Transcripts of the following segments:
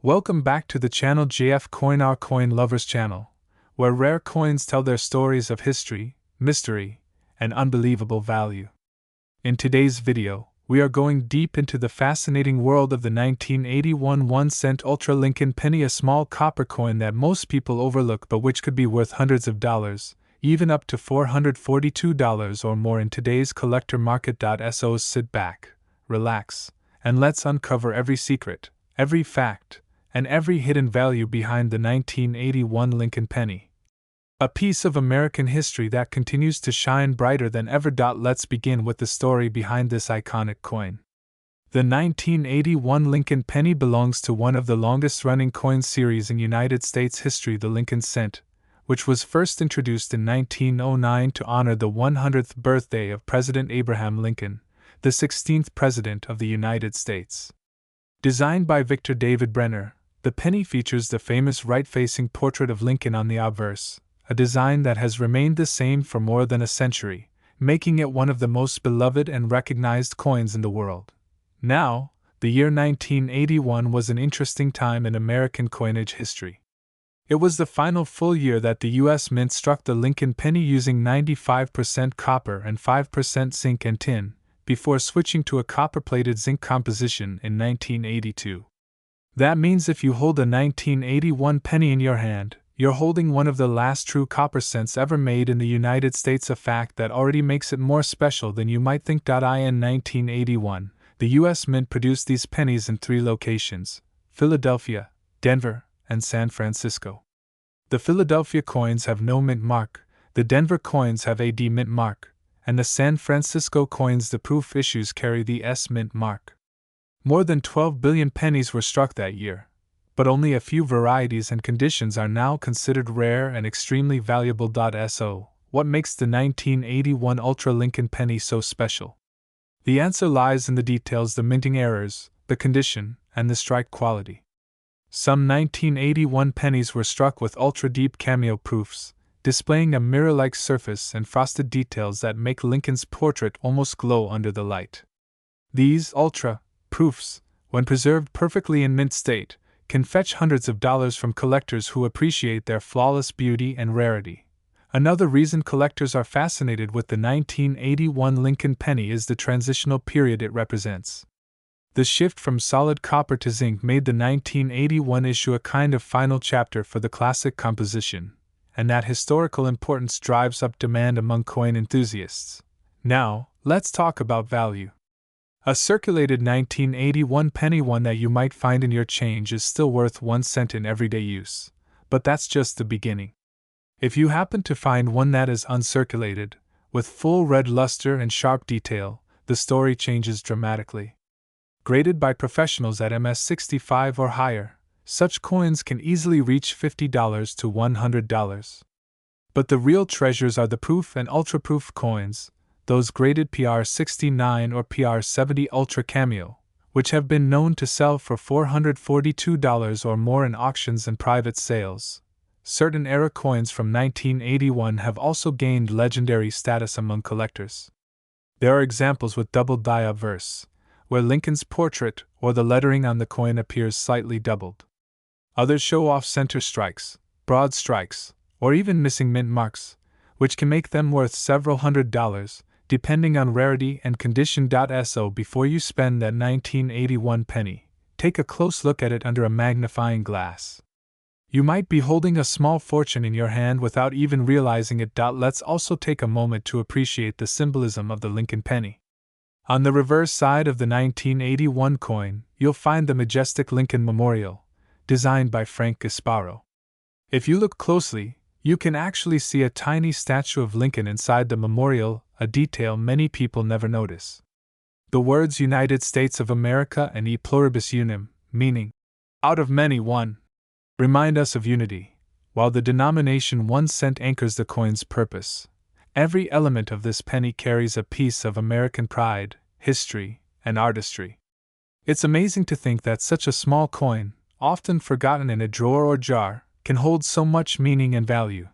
Welcome back to the channel JF Coin, our coin lovers channel, where rare coins tell their stories of history, mystery, and unbelievable value. In today's video, we are going deep into the fascinating world of the 1981 1-cent Ultra Lincoln penny, a small copper coin that most people overlook but which could be worth hundreds of dollars, even up to $442 or more in today's collector market. So sit back, relax, and let's uncover every secret, every fact, and every hidden value behind the 1981 Lincoln penny. A piece of American history that continues to shine brighter than ever. Let's begin with the story behind this iconic coin. The 1981 Lincoln penny belongs to one of the longest-running coin series in United States history, the Lincoln cent, which was first introduced in 1909 to honor the 100th birthday of President Abraham Lincoln, the 16th President of the United States. Designed by Victor David Brenner, the penny features the famous right-facing portrait of Lincoln on the obverse, a design that has remained the same for more than a century, making it one of the most beloved and recognized coins in the world. Now, the year 1981 was an interesting time in American coinage history. It was the final full year that the U.S. Mint struck the Lincoln penny using 95% copper and 5% zinc and tin, before switching to a copper-plated zinc composition in 1982. That means if you hold a 1981 penny in your hand, you're holding one of the last true copper cents ever made in the United States, a fact that already makes it more special than you might think. In 1981, the U.S. Mint produced these pennies in 3 locations: Philadelphia, Denver, and San Francisco. The Philadelphia coins have no mint mark, the Denver coins have a D mint mark, and the San Francisco coins, the proof issues, carry the S mint mark. More than 12 billion pennies were struck that year, but only a few varieties and conditions are now considered rare and extremely valuable. So, what makes the 1981 Ultra Lincoln penny so special? The answer lies in the details: the minting errors, the condition, and the strike quality. Some 1981 pennies were struck with ultra-deep cameo proofs, displaying a mirror-like surface and frosted details that make Lincoln's portrait almost glow under the light. These ultra proofs, when preserved perfectly in mint state, can fetch hundreds of dollars from collectors who appreciate their flawless beauty and rarity. Another reason collectors are fascinated with the 1981 Lincoln penny is the transitional period it represents. The shift from solid copper to zinc made the 1981 issue a kind of final chapter for the classic composition, and that historical importance drives up demand among coin enthusiasts. Now, let's talk about value. A circulated 1981 penny, one that you might find in your change, is still worth 1 cent in everyday use, but that's just the beginning. If you happen to find one that is uncirculated, with full red luster and sharp detail, the story changes dramatically. Graded by professionals at MS65 or higher, such coins can easily reach $50 to $100. But the real treasures are the proof and ultra-proof coins, those graded PR69 or PR70 Ultra Cameo, which have been known to sell for $442 or more in auctions and private sales. Certain era coins from 1981 have also gained legendary status among collectors. There are examples with doubled die obverse, where Lincoln's portrait or the lettering on the coin appears slightly doubled. Others show off center strikes, broad strikes, or even missing mint marks, which can make them worth several $100s, depending on rarity and condition. So before you spend that 1981 penny, take a close look at it under a magnifying glass. You might be holding a small fortune in your hand without even realizing it. Let's also take a moment to appreciate the symbolism of the Lincoln penny. On the reverse side of the 1981 coin, you'll find the majestic Lincoln Memorial, designed by Frank Gasparo. If you look closely, you can actually see a tiny statue of Lincoln inside the memorial, a detail many people never notice. The words United States of America and E pluribus unum, meaning, out of many one, remind us of unity, while the denomination 1 cent anchors the coin's purpose. Every element of this penny carries a piece of American pride, history, and artistry. It's amazing to think that such a small coin, often forgotten in a drawer or jar, can hold so much meaning and value.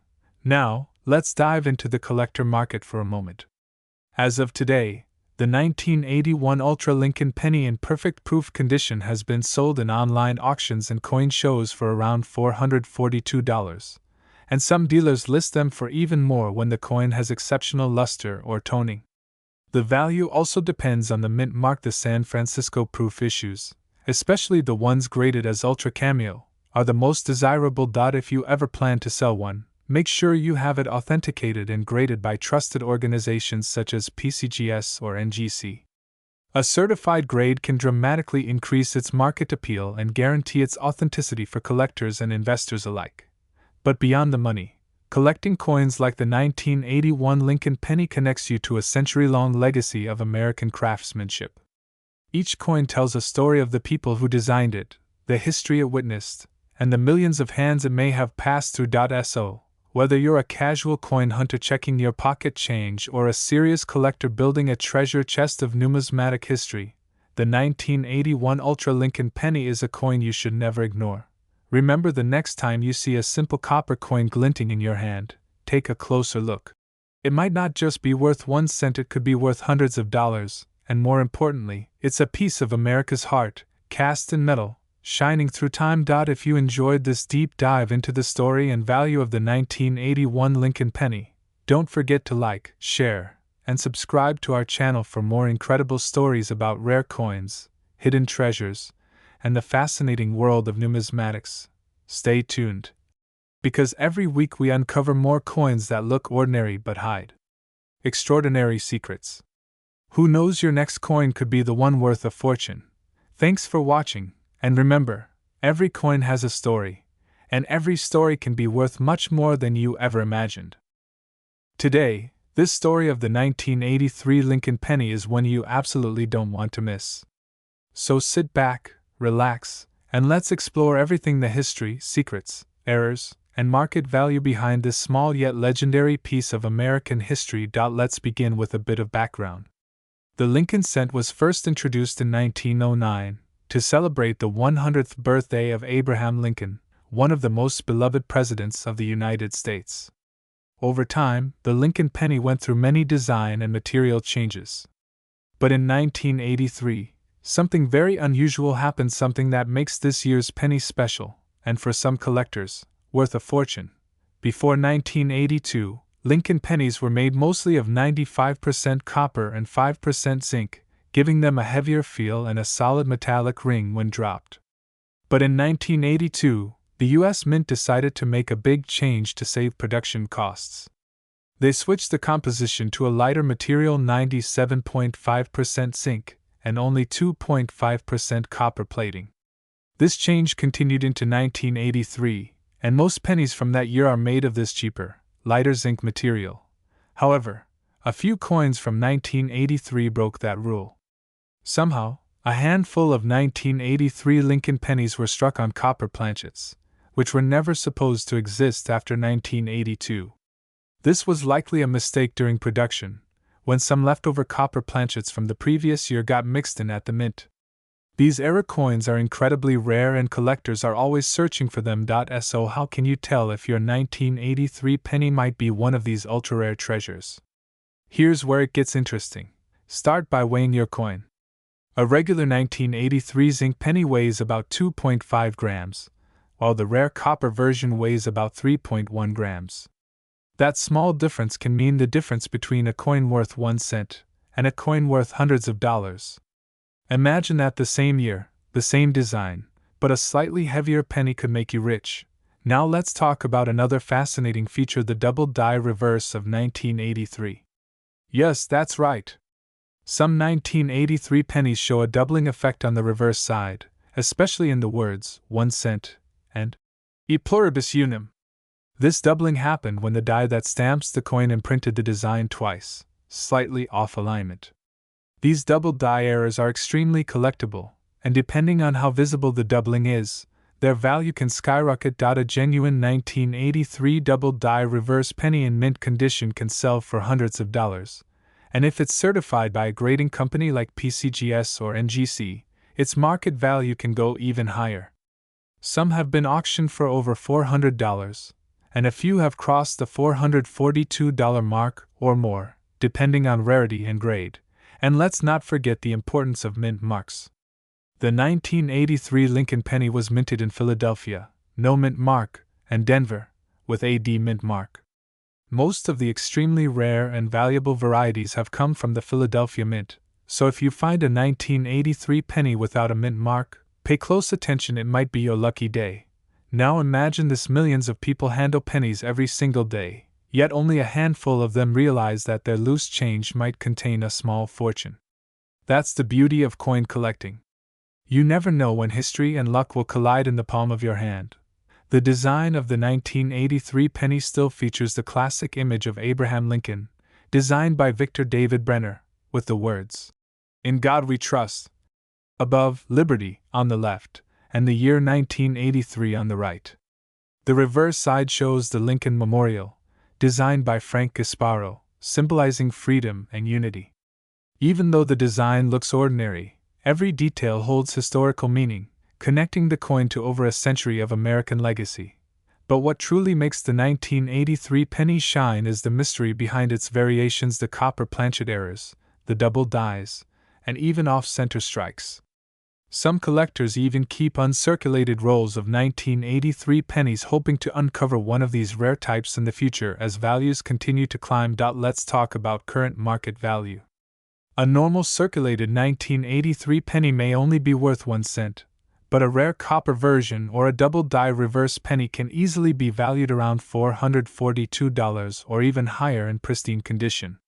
Now, let's dive into the collector market for a moment. As of today, The 1981 Ultra Lincoln penny in perfect proof condition has been sold in online auctions and coin shows for around $442, and some dealers list them for even more when the coin has exceptional luster or toning. The value also depends on the mint mark. The San Francisco proof issues, especially the ones graded as Ultra Cameo, are the most desirable. If you ever plan to sell one, make sure you have it authenticated and graded by trusted organizations such as PCGS or NGC. A certified grade can dramatically increase its market appeal and guarantee its authenticity for collectors and investors alike. But beyond the money, collecting coins like the 1981 Lincoln penny connects you to a century-long legacy of American craftsmanship. Each coin tells a story of the people who designed it, the history it witnessed, and the millions of hands it may have passed through. So, whether you're a casual coin hunter checking your pocket change or a serious collector building a treasure chest of numismatic history, the 1981 Ultra Lincoln penny is a coin you should never ignore. Remember, the next time you see a simple copper coin glinting in your hand, take a closer look. It might not just be worth 1 cent, it could be worth hundreds of dollars, and more importantly, it's a piece of America's heart, cast in metal, shining through time. If you enjoyed this deep dive into the story and value of the 1981 Lincoln penny, don't forget to like, share, and subscribe to our channel for more incredible stories about rare coins, hidden treasures, and the fascinating world of numismatics. Stay tuned, because every week we uncover more coins that look ordinary but hide extraordinary secrets. Who knows, your next coin could be the one worth a fortune. Thanks for watching. And remember, every coin has a story, and every story can be worth much more than you ever imagined. Today, this story of the 1983 Lincoln penny is one you absolutely don't want to miss. So sit back, relax, and let's explore everything: the history, secrets, errors, and market value behind this small yet legendary piece of American history. Let's begin with a bit of background. The Lincoln cent was first introduced in 1909. To celebrate the 100th birthday of Abraham Lincoln, one of the most beloved presidents of the United States. Over time, the Lincoln penny went through many design and material changes. But in 1983, something very unusual happened, something that makes this year's penny special, and for some collectors, worth a fortune. Before 1982, Lincoln pennies were made mostly of 95% copper and 5% zinc, giving them a heavier feel and a solid metallic ring when dropped. But in 1982, the U.S. Mint decided to make a big change to save production costs. They switched the composition to a lighter material, 97.5% zinc, and only 2.5% copper plating. This change continued into 1983, and most pennies from that year are made of this cheaper, lighter zinc material. However, a few coins from 1983 broke that rule. Somehow, a handful of 1983 Lincoln pennies were struck on copper planchets, which were never supposed to exist after 1982. This was likely a mistake during production, when some leftover copper planchets from the previous year got mixed in at the mint. These error coins are incredibly rare and collectors are always searching for them. So how can you tell if your 1983 penny might be one of these ultra-rare treasures? Here's where it gets interesting. Start by weighing your coin. A regular 1983 zinc penny weighs about 2.5 grams, while the rare copper version weighs about 3.1 grams. That small difference can mean the difference between a coin worth 1 cent and a coin worth hundreds of dollars. Imagine that the same year, the same design, but a slightly heavier penny could make you rich. Now let's talk about another fascinating feature: the double die reverse of 1983. Yes, that's right. Some 1983 pennies show a doubling effect on the reverse side, especially in the words 1 cent and e pluribus unum. This doubling happened when the die that stamps the coin imprinted the design twice, slightly off alignment. These double die errors are extremely collectible, and depending on how visible the doubling is, their value can skyrocket. A genuine 1983 double die reverse penny in mint condition can sell for hundreds of dollars. And if it's certified by a grading company like PCGS or NGC, its market value can go even higher. Some have been auctioned for over $400, and a few have crossed the $442 mark or more, depending on rarity and grade, And let's not forget the importance of mint marks. The 1983 Lincoln penny was minted in Philadelphia, no mint mark, and Denver, with a D mint mark. Most of the extremely rare and valuable varieties have come from the Philadelphia Mint, so if you find a 1983 penny without a mint mark, pay close attention, it might be your lucky day. Now imagine this: millions of people handle pennies every single day, yet only a handful of them realize that their loose change might contain a small fortune. That's the beauty of coin collecting. You never know when history and luck will collide in the palm of your hand. The design of the 1983 penny still features the classic image of Abraham Lincoln, designed by Victor David Brenner, with the words, "In God We Trust," above, liberty, on the left, and the year 1983 on the right. The reverse side shows the Lincoln Memorial, designed by Frank Gasparo, symbolizing freedom and unity. Even though the design looks ordinary, every detail holds historical meaning, connecting the coin to over a century of American legacy. But what truly makes the 1983 penny shine is the mystery behind its variations: the copper planchet errors, the double dies, and even off-center strikes. Some collectors even keep uncirculated rolls of 1983 pennies, hoping to uncover one of these rare types in the future as values continue to climb. Let's talk about current market value. A normal circulated 1983 penny may only be worth 1 cent, but a rare copper version or a double die reverse penny can easily be valued around $442 or even higher in pristine condition.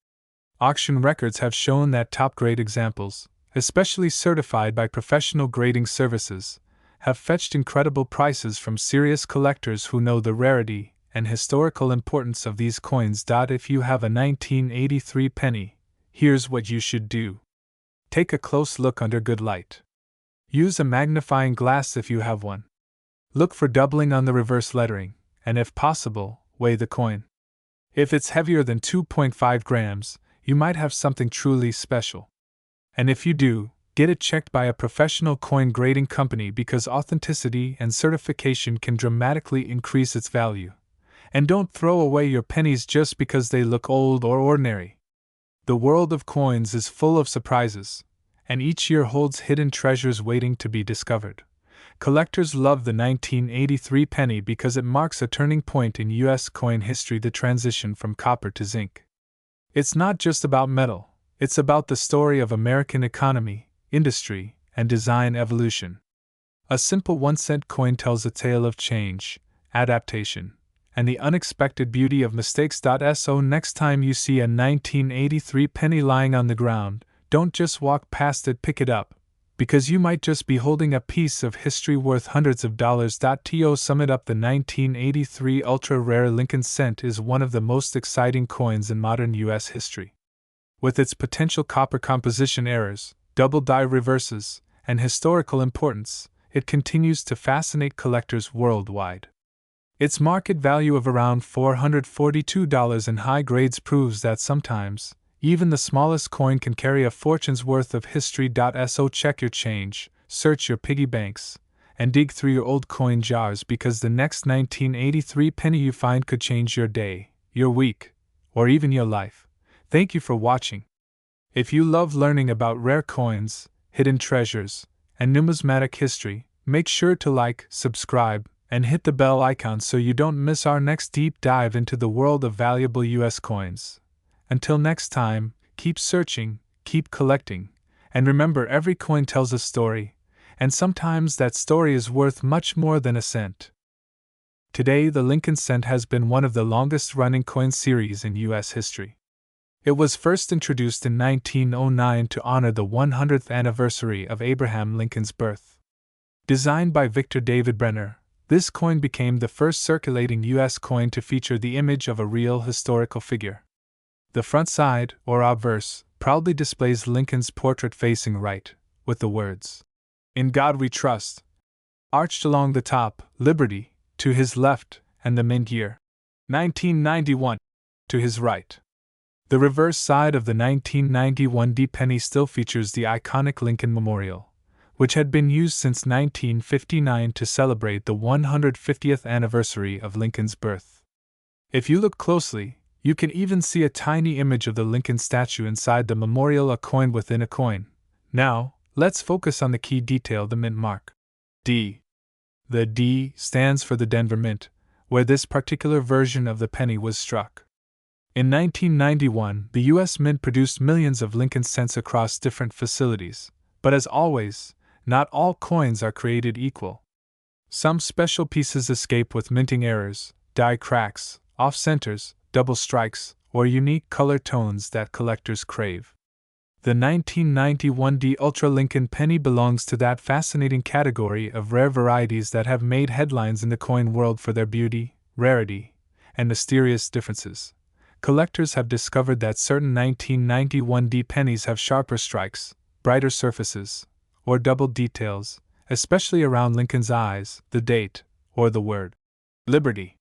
Auction records have shown that top-grade examples, especially certified by professional grading services, have fetched incredible prices from serious collectors who know the rarity and historical importance of these coins. If you have a 1983 penny, here's what you should do. Take a close look under good light. Use a magnifying glass if you have one. Look for doubling on the reverse lettering, and if possible, weigh the coin. If it's heavier than 2.5 grams, you might have something truly special. And if you do, get it checked by a professional coin grading company, because authenticity and certification can dramatically increase its value. And don't throw away your pennies just because they look old or ordinary. The world of coins is full of surprises, and each year holds hidden treasures waiting to be discovered. Collectors love the 1983 penny because it marks a turning point in U.S. coin history: the transition from copper to zinc. It's not just about metal, it's about the story of American economy, industry, and design evolution. A simple 1-cent coin tells a tale of change, adaptation, and the unexpected beauty of mistakes. So next time you see a 1983 penny lying on the ground, don't just walk past it, pick it up, because you might just be holding a piece of history worth hundreds of dollars. To sum it up, the 1983 ultra-rare Lincoln cent is one of the most exciting coins in modern U.S. history. With its potential copper composition errors, double die reverses, and historical importance, it continues to fascinate collectors worldwide. Its market value of around $442 in high grades proves that sometimes, even the smallest coin can carry a fortune's worth of history. So check your change, search your piggy banks, and dig through your old coin jars, because the next 1983 penny you find could change your day, your week, or even your life. Thank you for watching. If you love learning about rare coins, hidden treasures, and numismatic history, make sure to like, subscribe, and hit the bell icon so you don't miss our next deep dive into the world of valuable U.S. coins. Until next time, keep searching, keep collecting, and remember, every coin tells a story, and sometimes that story is worth much more than a cent. Today, the Lincoln cent has been one of the longest-running coin series in U.S. history. It was first introduced in 1909 to honor the 100th anniversary of Abraham Lincoln's birth. Designed by Victor David Brenner, this coin became the first circulating U.S. coin to feature the image of a real historical figure. The front side, or obverse, proudly displays Lincoln's portrait facing right, with the words, "In God We Trust," arched along the top, "Liberty," to his left, and the mint year, 1991, to his right. The reverse side of the 1991 D penny still features the iconic Lincoln Memorial, which had been used since 1959 to celebrate the 150th anniversary of Lincoln's birth. If you look closely, You can even see a tiny image of the Lincoln statue inside the memorial, a coin within a coin. Now, let's focus on the key detail, the mint mark. D. The D stands for the Denver Mint, where this particular version of the penny was struck. In 1991, the U.S. Mint produced millions of Lincoln cents across different facilities, but as always, not all coins are created equal. Some special pieces escape with minting errors, die cracks, off-centers, double strikes, or unique color tones that collectors crave. The 1991 D Ultra Lincoln penny belongs to that fascinating category of rare varieties that have made headlines in the coin world for their beauty, rarity, and mysterious differences. Collectors have discovered that certain 1991 D pennies have sharper strikes, brighter surfaces, or double details, especially around Lincoln's eyes, the date, or the word Liberty.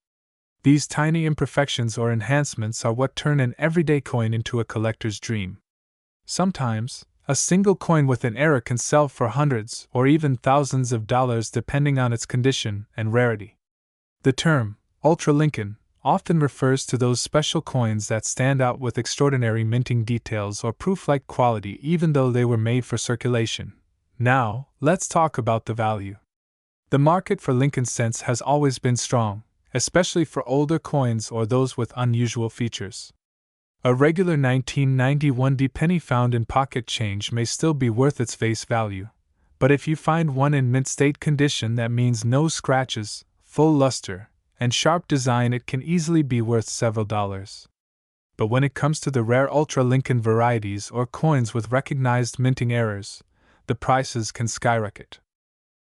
These tiny imperfections or enhancements are what turn an everyday coin into a collector's dream. Sometimes, a single coin with an error can sell for hundreds or even thousands of dollars depending on its condition and rarity. The term, Ultra Lincoln, often refers to those special coins that stand out with extraordinary minting details or proof-like quality even though they were made for circulation. Now, let's talk about the value. The market for Lincoln cents has always been strong, especially for older coins or those with unusual features. A regular 1991 D penny found in pocket change may still be worth its face value, but if you find one in mint state condition, that means no scratches, full luster, and sharp design, it can easily be worth several dollars. But when it comes to the rare Ultra Lincoln varieties or coins with recognized minting errors, the prices can skyrocket.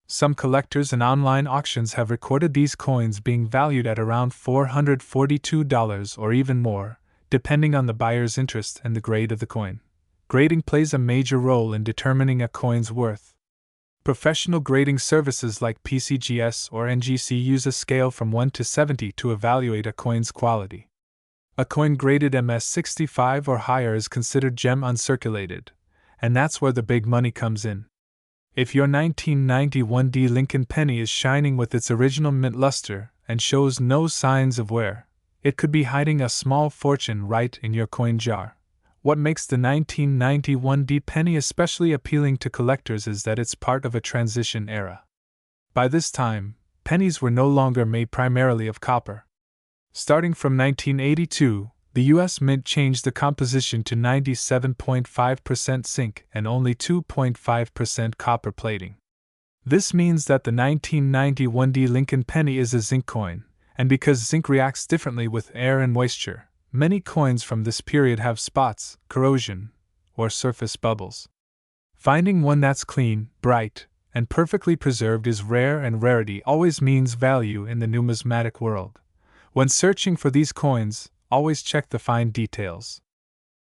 Some collectors and online auctions have recorded these coins being valued at around $442 or even more, depending on the buyer's interest and the grade of the coin. Grading plays a major role in determining a coin's worth. Professional grading services like PCGS or NGC use a scale from 1 to 70 to evaluate a coin's quality. A coin graded MS65 or higher is considered gem uncirculated, and that's where the big money comes in. If your 1991 D Lincoln penny is shining with its original mint luster and shows no signs of wear, it could be hiding a small fortune right in your coin jar. What makes the 1991 D penny especially appealing to collectors is that it's part of a transition era. By this time, pennies were no longer made primarily of copper. Starting from 1982, the U.S. Mint changed the composition to 97.5% zinc and only 2.5% copper plating. This means that the 1991 D Lincoln penny is a zinc coin, and because zinc reacts differently with air and moisture, many coins from this period have spots, corrosion, or surface bubbles. Finding one that's clean, bright, and perfectly preserved is rare, and rarity always means value in the numismatic world. When searching for these coins, always check the fine details.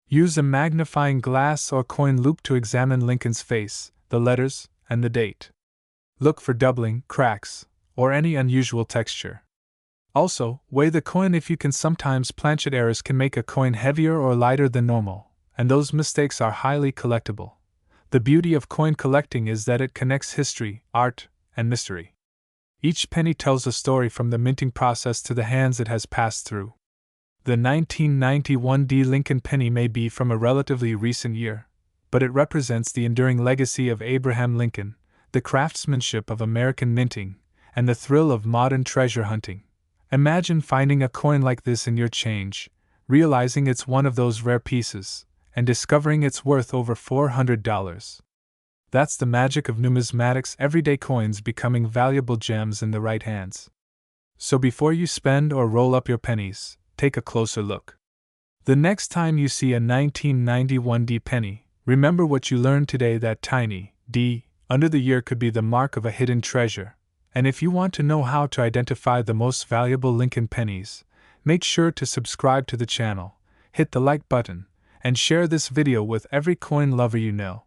Use a magnifying glass or coin loupe to examine Lincoln's face, the letters, and the date. Look for doubling, cracks, or any unusual texture. Also, weigh the coin if you can. Sometimes planchet errors can make a coin heavier or lighter than normal, and those mistakes are highly collectible. The beauty of coin collecting is that it connects history, art, and mystery. Each penny tells a story from the minting process to the hands it has passed through. The 1991 D Lincoln penny may be from a relatively recent year, but it represents the enduring legacy of Abraham Lincoln, the craftsmanship of American minting, and the thrill of modern treasure hunting. Imagine finding a coin like this in your change, realizing it's one of those rare pieces, and discovering it's worth over $400. That's the magic of numismatics, everyday coins becoming valuable gems in the right hands. So before you spend or roll up your pennies, take a closer look. The next time you see a 1991 D penny, remember what you learned today: that tiny D under the year could be the mark of a hidden treasure. And if you want to know how to identify the most valuable Lincoln pennies, make sure to subscribe to the channel, hit the like button, and share this video with every coin lover you know.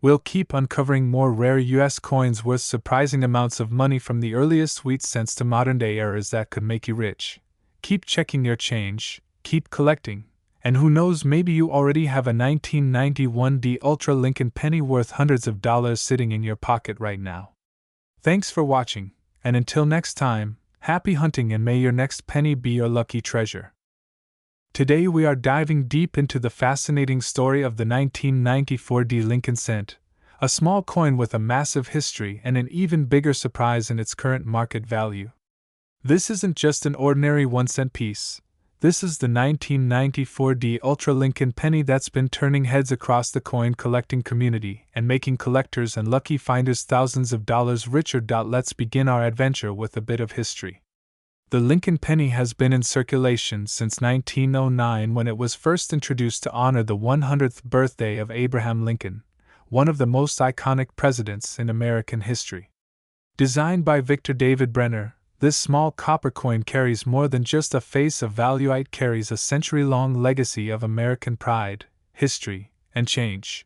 We'll keep uncovering more rare US coins worth surprising amounts of money, from the earliest wheat cents to modern-day errors that could make you rich. Keep checking your change, keep collecting, and who knows, maybe you already have a 1991 D Ultra Lincoln penny worth hundreds of dollars sitting in your pocket right now. Thanks for watching, and until next time, happy hunting, and may your next penny be your lucky treasure. Today we are diving deep into the fascinating story of the 1994 D Lincoln cent, a small coin with a massive history and an even bigger surprise in its current market value. This isn't just an ordinary 1-cent piece. This is the 1994 D Ultra Lincoln penny that's been turning heads across the coin collecting community and making collectors and lucky finders thousands of dollars richer. Let's begin our adventure with a bit of history. The Lincoln penny has been in circulation since 1909, when it was first introduced to honor the 100th birthday of Abraham Lincoln, one of the most iconic presidents in American history. Designed by Victor David Brenner, this small copper coin carries more than just a face of value. It carries a century-long legacy of American pride, history, and change.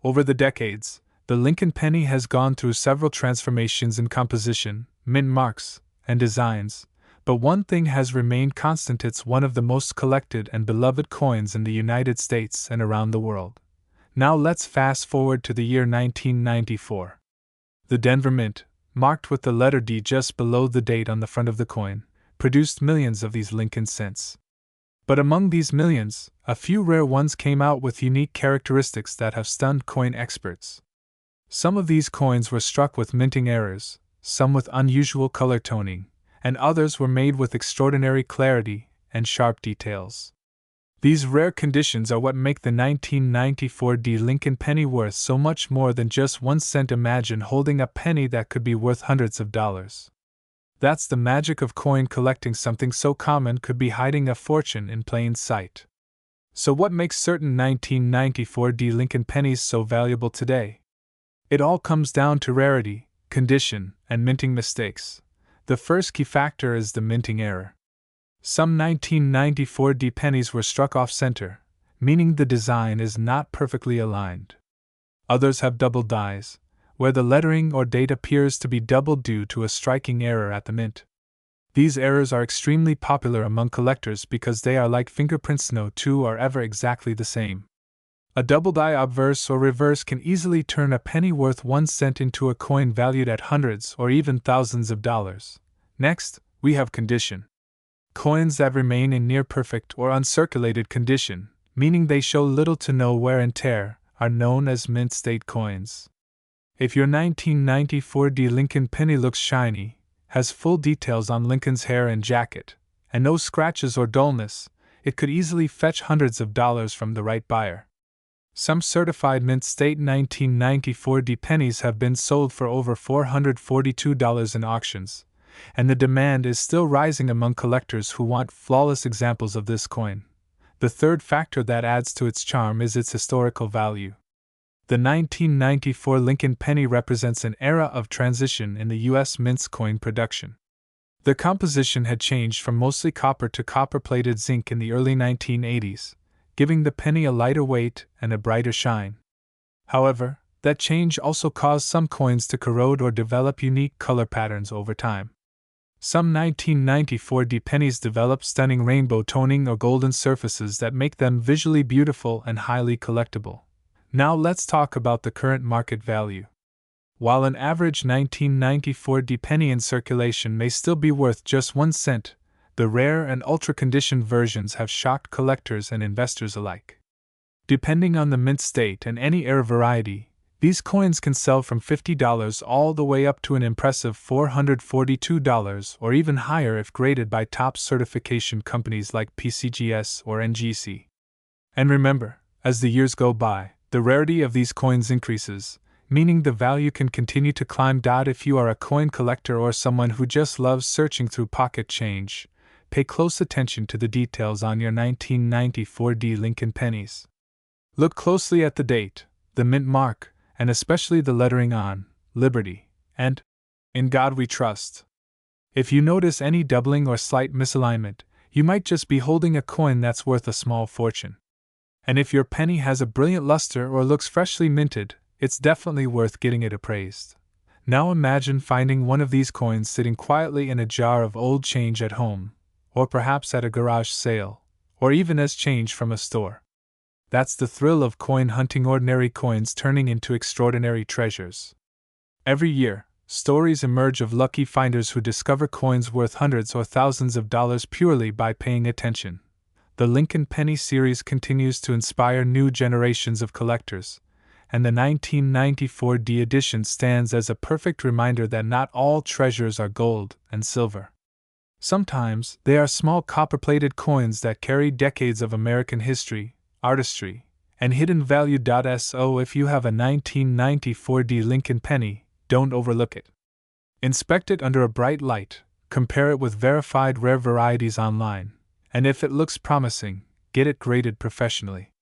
Over the decades, the Lincoln penny has gone through several transformations in composition, mint marks, and designs, but one thing has remained constant: it's one of the most collected and beloved coins in the United States and around the world. Now let's fast forward to the year 1994. The Denver Mint, marked with the letter D just below the date on the front of the coin, produced millions of these Lincoln cents. But among these millions, a few rare ones came out with unique characteristics that have stunned coin experts. Some of these coins were struck with minting errors, some with unusual color toning, and others were made with extraordinary clarity and sharp details. These rare conditions are what make the 1994 D Lincoln penny worth so much more than just 1 cent. Imagine holding a penny that could be worth hundreds of dollars. That's the magic of coin collecting. Something so common could be hiding a fortune in plain sight. So what makes certain 1994 D Lincoln pennies so valuable today? It all comes down to rarity, condition, and minting mistakes. The first key factor is the minting error. Some 1994 D pennies were struck off-center, meaning the design is not perfectly aligned. Others have double dies, where the lettering or date appears to be doubled due to a striking error at the mint. These errors are extremely popular among collectors because they are like fingerprints. No two are ever exactly the same. A double die obverse or reverse can easily turn a penny worth 1 cent into a coin valued at hundreds or even thousands of dollars. Next, we have condition. Coins that remain in near-perfect or uncirculated condition, meaning they show little to no wear and tear, are known as mint-state coins. If your 1994 D Lincoln penny looks shiny, has full details on Lincoln's hair and jacket, and no scratches or dullness, it could easily fetch hundreds of dollars from the right buyer. Some certified mint-state 1994 D pennies have been sold for over $442 in auctions, and the demand is still rising among collectors who want flawless examples of this coin. The third factor that adds to its charm is its historical value. The 1994 Lincoln penny represents an era of transition in the U.S. mint's coin production. The composition had changed from mostly copper to copper-plated zinc in the early 1980s, giving the penny a lighter weight and a brighter shine. However, that change also caused some coins to corrode or develop unique color patterns over time. Some 1994 D pennies develop stunning rainbow toning or golden surfaces that make them visually beautiful and highly collectible. Now let's talk about the current market value. While an average 1994 D penny in circulation may still be worth just 1 cent, the rare and ultra-conditioned versions have shocked collectors and investors alike. Depending on the mint state and any era variety, these coins can sell from $50 all the way up to an impressive $442 or even higher if graded by top certification companies like PCGS or NGC. And remember, as the years go by, the rarity of these coins increases, meaning the value can continue to climb. If you are a coin collector or someone who just loves searching through pocket change, pay close attention to the details on your 1994 D Lincoln pennies. Look closely at the date, the mint mark, and especially the lettering on Liberty and In God We Trust. If you notice any doubling or slight misalignment, you might just be holding a coin that's worth a small fortune. And if your penny has a brilliant luster or looks freshly minted, it's definitely worth getting it appraised. Now imagine finding one of these coins sitting quietly in a jar of old change at home, or perhaps at a garage sale, or even as change from a store. That's the thrill of coin hunting, ordinary coins turning into extraordinary treasures. Every year, stories emerge of lucky finders who discover coins worth hundreds or thousands of dollars purely by paying attention. the Lincoln Penny series continues to inspire new generations of collectors, and the 1994 D edition stands as a perfect reminder that not all treasures are gold and silver. Sometimes, they are small copper-plated coins that carry decades of American history, artistry, and hidden value. So if you have a 1994 D Lincoln penny, don't overlook it. Inspect it under a bright light, compare it with verified rare varieties online, and if it looks promising, get it graded professionally.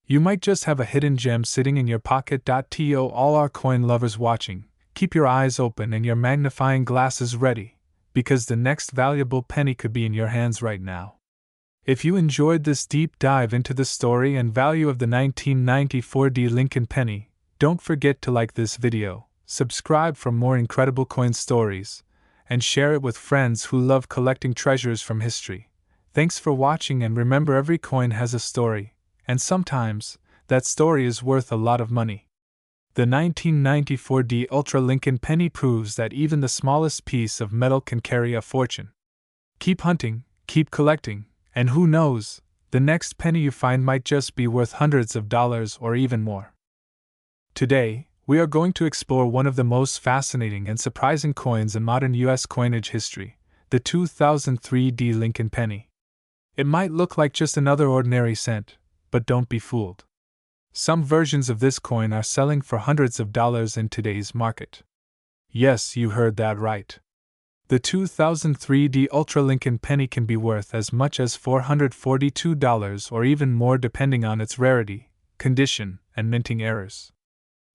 You might just have a hidden gem sitting in your pocket. To all our coin lovers watching, keep your eyes open and your magnifying glasses ready, because the next valuable penny could be in your hands right now. If you enjoyed this deep dive into the story and value of the 1994 D Lincoln penny, don't forget to like this video, subscribe for more incredible coin stories, and share it with friends who love collecting treasures from history. Thanks for watching, and remember, every coin has a story, and sometimes, that story is worth a lot of money. The 1994 D Ultra Lincoln penny proves that even the smallest piece of metal can carry a fortune. Keep hunting, keep collecting, and who knows, the next penny you find might just be worth hundreds of dollars or even more. Today, we are going to explore one of the most fascinating and surprising coins in modern U.S. coinage history, the 2003 D Lincoln penny. It might look like just another ordinary cent, but don't be fooled. Some versions of this coin are selling for hundreds of dollars in today's market. Yes, you heard that right. The 2003 D Ultra Lincoln penny can be worth as much as $442 or even more depending on its rarity, condition, and minting errors.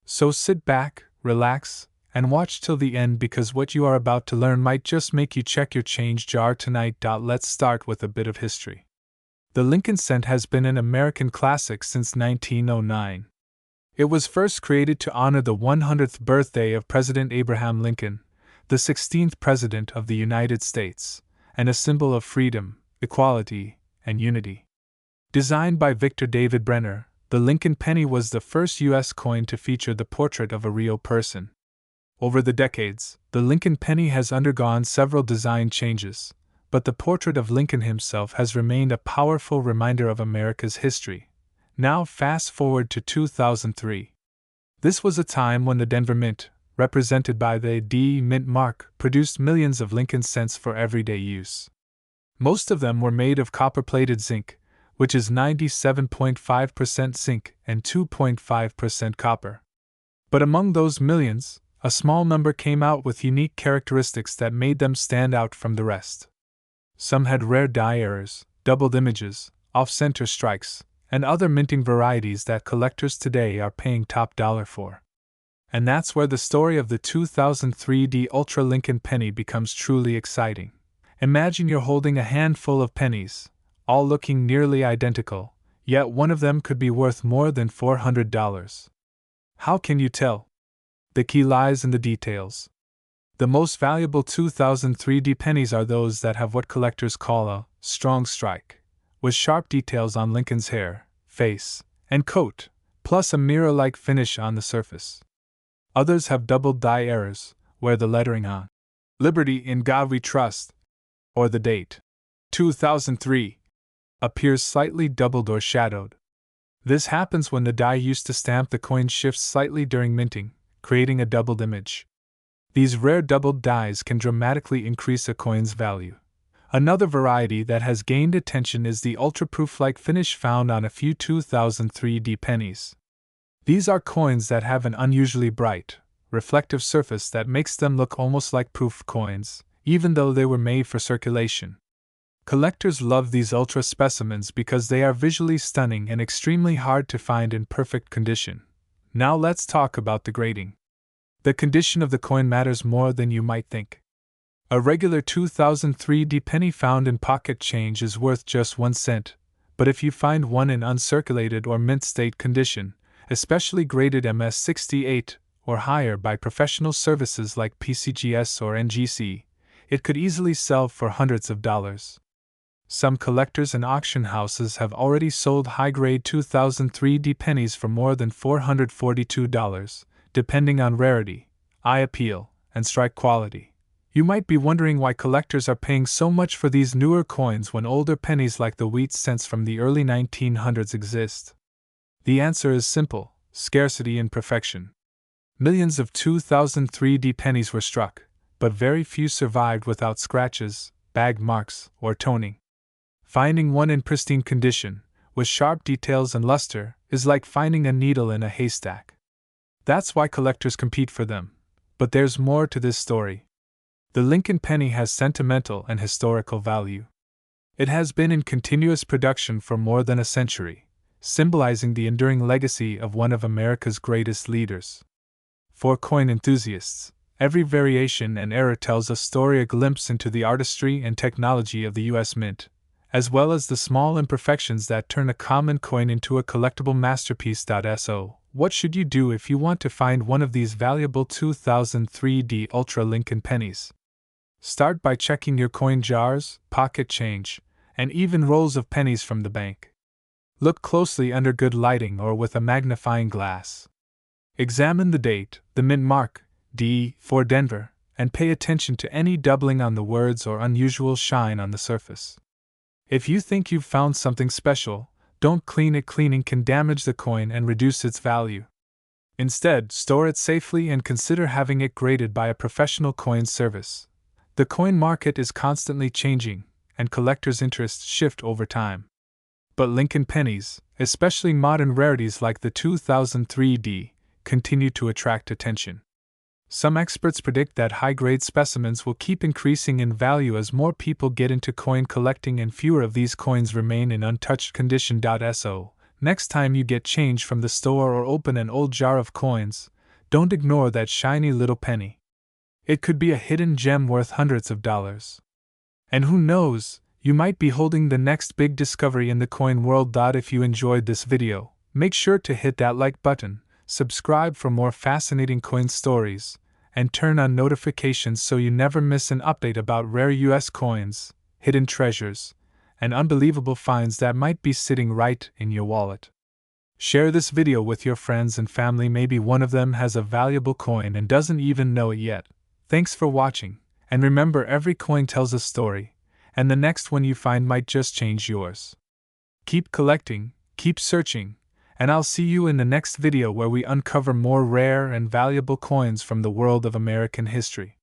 So sit back, relax, and watch till the end, because what you are about to learn might just make you check your change jar tonight. Let's start with a bit of history. The Lincoln cent has been an American classic since 1909. It was first created to honor the 100th birthday of President Abraham Lincoln, the 16th President of the United States, and a symbol of freedom, equality, and unity. Designed by Victor David Brenner, the Lincoln penny was the first U.S. coin to feature the portrait of a real person. Over the decades, the Lincoln penny has undergone several design changes, but the portrait of Lincoln himself has remained a powerful reminder of America's history. Now fast forward to 2003. This was a time when the Denver Mint, represented by the D Mint mark, produced millions of Lincoln cents for everyday use. Most of them were made of copper-plated zinc, which is 97.5% zinc and 2.5% copper. But among those millions, a small number came out with unique characteristics that made them stand out from the rest. Some had rare die errors, doubled images, off-center strikes, and other minting varieties that collectors today are paying top dollar for. And that's where the story of the 2003 D Ultra Lincoln penny becomes truly exciting. Imagine you're holding a handful of pennies, all looking nearly identical, yet one of them could be worth more than $400. How can you tell? The key lies in the details. The most valuable 2003 D pennies are those that have what collectors call a strong strike, with sharp details on Lincoln's hair, face, and coat, plus a mirror-like finish on the surface. Others have doubled die errors, where the lettering on "Liberty in God We Trust" or the date 2003 appears slightly doubled or shadowed. This happens when the die used to stamp the coin shifts slightly during minting, creating a doubled image. These rare doubled dies can dramatically increase a coin's value. Another variety that has gained attention is the ultra-proof-like finish found on a few 2003 D pennies. These are coins that have an unusually bright, reflective surface that makes them look almost like proof coins, even though they were made for circulation. Collectors love these ultra specimens because they are visually stunning and extremely hard to find in perfect condition. Now let's talk about the grading. The condition of the coin matters more than you might think. A regular 2003 D penny found in pocket change is worth just 1 cent, but if you find one in uncirculated or mint state condition, especially graded MS68 or higher by professional services like PCGS or NGC, it could easily sell for hundreds of dollars. Some collectors and auction houses have already sold high-grade 2003 D pennies for more than $442, depending on rarity, eye appeal, and strike quality. You might be wondering why collectors are paying so much for these newer coins when older pennies like the wheat cents from the early 1900s exist. The answer is simple: scarcity in perfection. Millions of 2003D pennies were struck, but very few survived without scratches, bag marks, or toning. Finding one in pristine condition, with sharp details and luster, is like finding a needle in a haystack. That's why collectors compete for them. But there's more to this story. The Lincoln penny has sentimental and historical value. It has been in continuous production for more than a century, symbolizing the enduring legacy of one of America's greatest leaders. For coin enthusiasts, every variation and error tells a story, a glimpse into the artistry and technology of the U.S. Mint, as well as the small imperfections that turn a common coin into a collectible masterpiece. So, what should you do if you want to find one of these valuable 2003D Ultra Lincoln pennies? Start by checking your coin jars, pocket change, and even rolls of pennies from the bank. Look closely under good lighting or with a magnifying glass. Examine the date, the mint mark, D for Denver, and pay attention to any doubling on the words or unusual shine on the surface. If you think you've found something special, don't clean it. Cleaning can damage the coin and reduce its value. Instead, store it safely and consider having it graded by a professional coin service. The coin market is constantly changing, and collectors' interests shift over time. But Lincoln pennies, especially modern rarities like the 2003D, continue to attract attention. Some experts predict that high-grade specimens will keep increasing in value as more people get into coin collecting and fewer of these coins remain in untouched condition. So, next time you get change from the store or open an old jar of coins, don't ignore that shiny little penny. It could be a hidden gem worth hundreds of dollars. And who knows, you might be holding the next big discovery in the coin world. If you enjoyed this video, make sure to hit that like button, subscribe for more fascinating coin stories, and turn on notifications so you never miss an update about rare US coins, hidden treasures, and unbelievable finds that might be sitting right in your wallet. Share this video with your friends and family. Maybe one of them has a valuable coin and doesn't even know it yet. Thanks for watching, and remember, every coin tells a story, and the next one you find might just change yours. Keep collecting, keep searching, and I'll see you in the next video where we uncover more rare and valuable coins from the world of American history.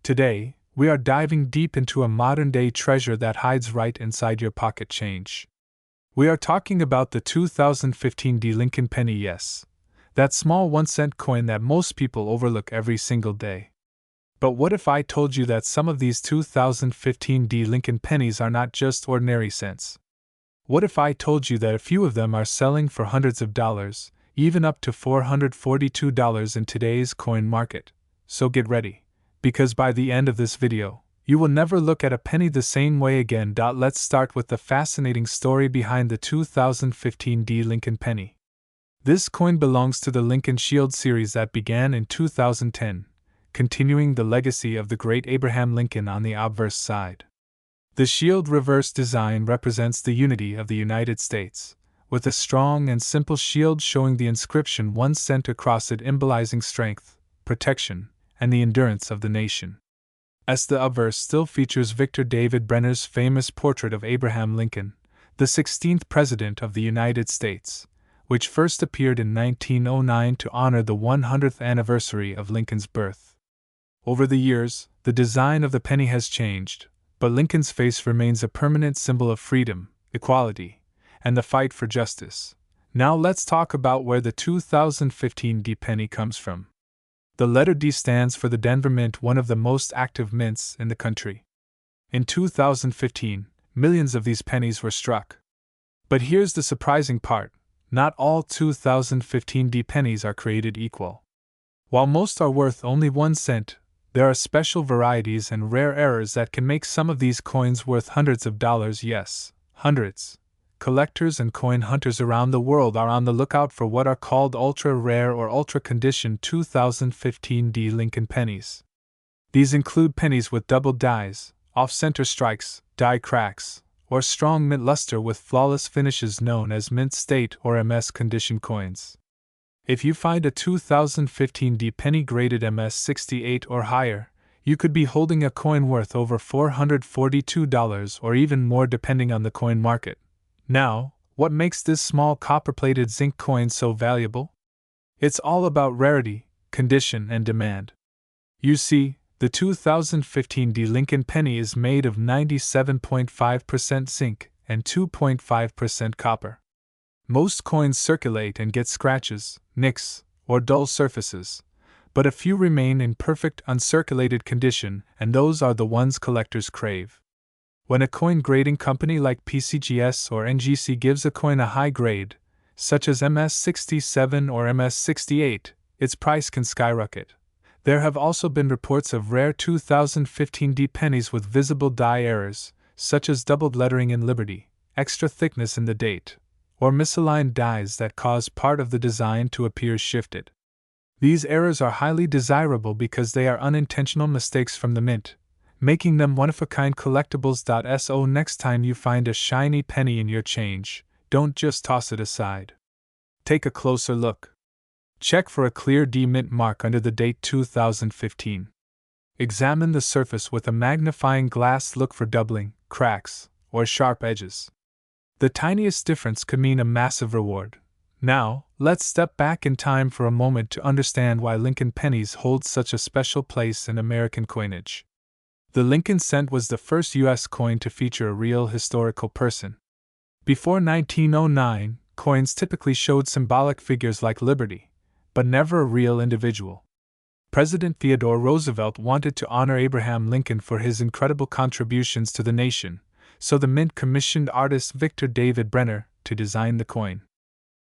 Today, we are diving deep into a modern-day treasure that hides right inside your pocket change. We are talking about the 2015D Lincoln penny. Yes, that small 1-cent coin that most people overlook every single day. But what if I told you that some of these 2015D Lincoln pennies are not just ordinary cents? What if I told you that a few of them are selling for hundreds of dollars, even up to $442 in today's coin market? So get ready, because by the end of this video, you will never look at a penny the same way again. Let's start with the fascinating story behind the 2015D Lincoln penny. This coin belongs to the Lincoln Shield series that began in 2010, continuing the legacy of the great Abraham Lincoln on the obverse side. The shield reverse design represents the unity of the United States, with a strong and simple shield showing the inscription 1 cent across it, symbolizing strength, protection, and the endurance of the nation. As the obverse still features Victor David Brenner's famous portrait of Abraham Lincoln, the 16th President of the United States, which first appeared in 1909 to honor the 100th anniversary of Lincoln's birth. Over the years, the design of the penny has changed, but Lincoln's face remains a permanent symbol of freedom, equality, and the fight for justice. Now let's talk about where the 2015D penny comes from. The letter D stands for the Denver Mint, one of the most active mints in the country. In 2015, millions of these pennies were struck. But here's the surprising part. Not all 2015D pennies are created equal. While most are worth only 1 cent, there are special varieties and rare errors that can make some of these coins worth hundreds of dollars. Yes, hundreds. Collectors and coin hunters around the world are on the lookout for what are called ultra-rare or ultra-condition 2015D Lincoln pennies. These include pennies with double dies, off-center strikes, die cracks, or strong mint luster with flawless finishes known as mint state or MS condition coins. If you find a 2015 penny graded MS68 or higher, you could be holding a coin worth over $442 or even more depending on the coin market. Now, what makes this small copper-plated zinc coin so valuable? It's all about rarity, condition, and demand. You see, the 2015 Lincoln penny is made of 97.5% zinc and 2.5% copper. Most coins circulate and get scratches, nicks, or dull surfaces, but a few remain in perfect uncirculated condition, and those are the ones collectors crave. When a coin grading company like PCGS or NGC gives a coin a high grade, such as MS67 or MS68, its price can skyrocket. There have also been reports of rare 2015 pennies with visible die errors, such as doubled lettering in Liberty, extra thickness in the date, or misaligned dies that cause part of the design to appear shifted. These errors are highly desirable because they are unintentional mistakes from the mint, making them one-of-a-kind collectibles. So next time you find a shiny penny in your change, don't just toss it aside. Take a closer look. Check for a clear D-mint mark under the date 2015. Examine the surface with a magnifying glass. Look for doubling, cracks, or sharp edges. The tiniest difference could mean a massive reward. Now, let's step back in time for a moment to understand why Lincoln pennies hold such a special place in American coinage. The Lincoln cent was the first U.S. coin to feature a real historical person. Before 1909, coins typically showed symbolic figures like Liberty, but never a real individual. President Theodore Roosevelt wanted to honor Abraham Lincoln for his incredible contributions to the nation, so the mint commissioned artist Victor David Brenner to design the coin.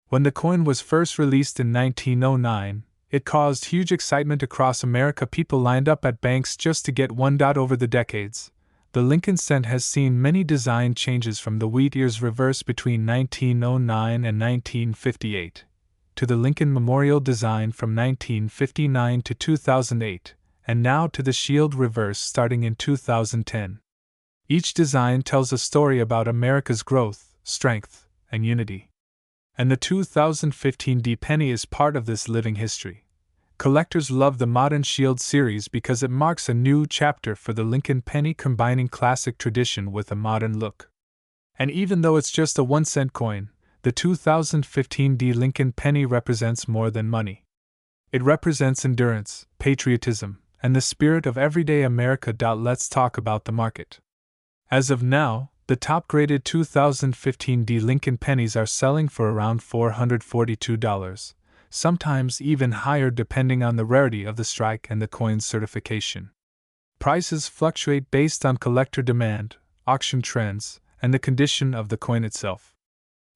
When the coin was first released in 1909, it caused huge excitement across America. People lined up at banks just to get one. Over the decades, the Lincoln cent has seen many design changes, from the wheat ears reverse between 1909 and 1958, to the Lincoln Memorial design from 1959 to 2008, and now to the shield reverse starting in 2010. Each design tells a story about America's growth, strength, and unity. And the 2015 penny is part of this living history. Collectors love the Modern Shield series because it marks a new chapter for the Lincoln penny, combining classic tradition with a modern look. And even though it's just a 1-cent coin, the 2015 Lincoln penny represents more than money. It represents endurance, patriotism, and the spirit of everyday America. Let's talk about the market. As of now, the top-graded 2015 Lincoln pennies are selling for around $442, sometimes even higher depending on the rarity of the strike and the coin's certification. Prices fluctuate based on collector demand, auction trends, and the condition of the coin itself.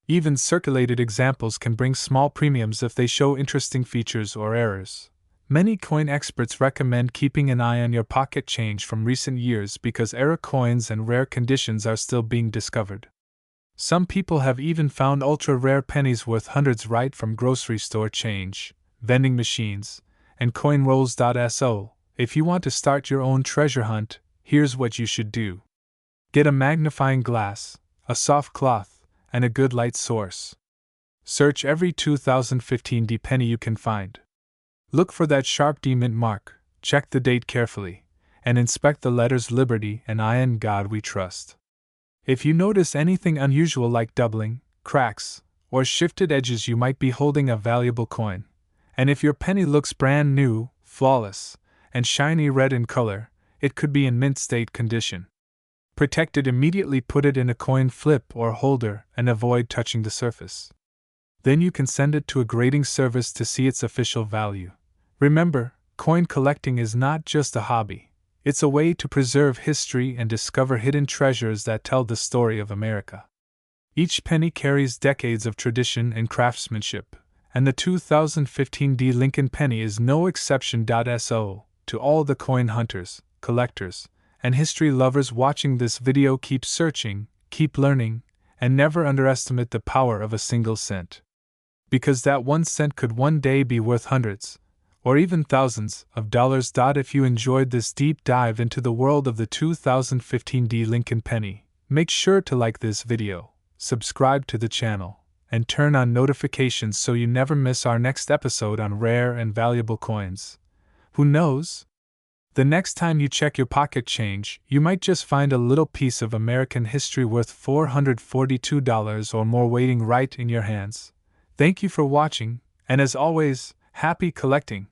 Even circulated examples can bring small premiums if they show interesting features or errors. Many coin experts recommend keeping an eye on your pocket change from recent years because error coins and rare conditions are still being discovered. Some people have even found ultra-rare pennies worth hundreds right from grocery store change, vending machines, and coin rolls. So, if you want to start your own treasure hunt, here's what you should do. Get a magnifying glass, a soft cloth, and a good light source. Search every 2015 penny you can find. Look for that sharp D-mint mark, check the date carefully, and inspect the letters Liberty and I in God We Trust. If you notice anything unusual like doubling, cracks, or shifted edges, you might be holding a valuable coin. And if your penny looks brand new, flawless, and shiny red in color, it could be in mint state condition. Protect it immediately. Put it in a coin flip or holder and avoid touching the surface. Then you can send it to a grading service to see its official value. Remember, coin collecting is not just a hobby. It's a way to preserve history and discover hidden treasures that tell the story of America. Each penny carries decades of tradition and craftsmanship, and the 2015 Lincoln penny is no exception. So, to all the coin hunters, collectors, and history lovers watching this video, keep searching, keep learning, and never underestimate the power of a single cent. Because that 1 cent could one day be worth hundreds, or even thousands, of dollars. If you enjoyed this deep dive into the world of the 2015 Lincoln penny, make sure to like this video, subscribe to the channel, and turn on notifications so you never miss our next episode on rare and valuable coins. Who knows? The next time you check your pocket change, you might just find a little piece of American history worth $442 or more waiting right in your hands. Thank you for watching, and as always, happy collecting!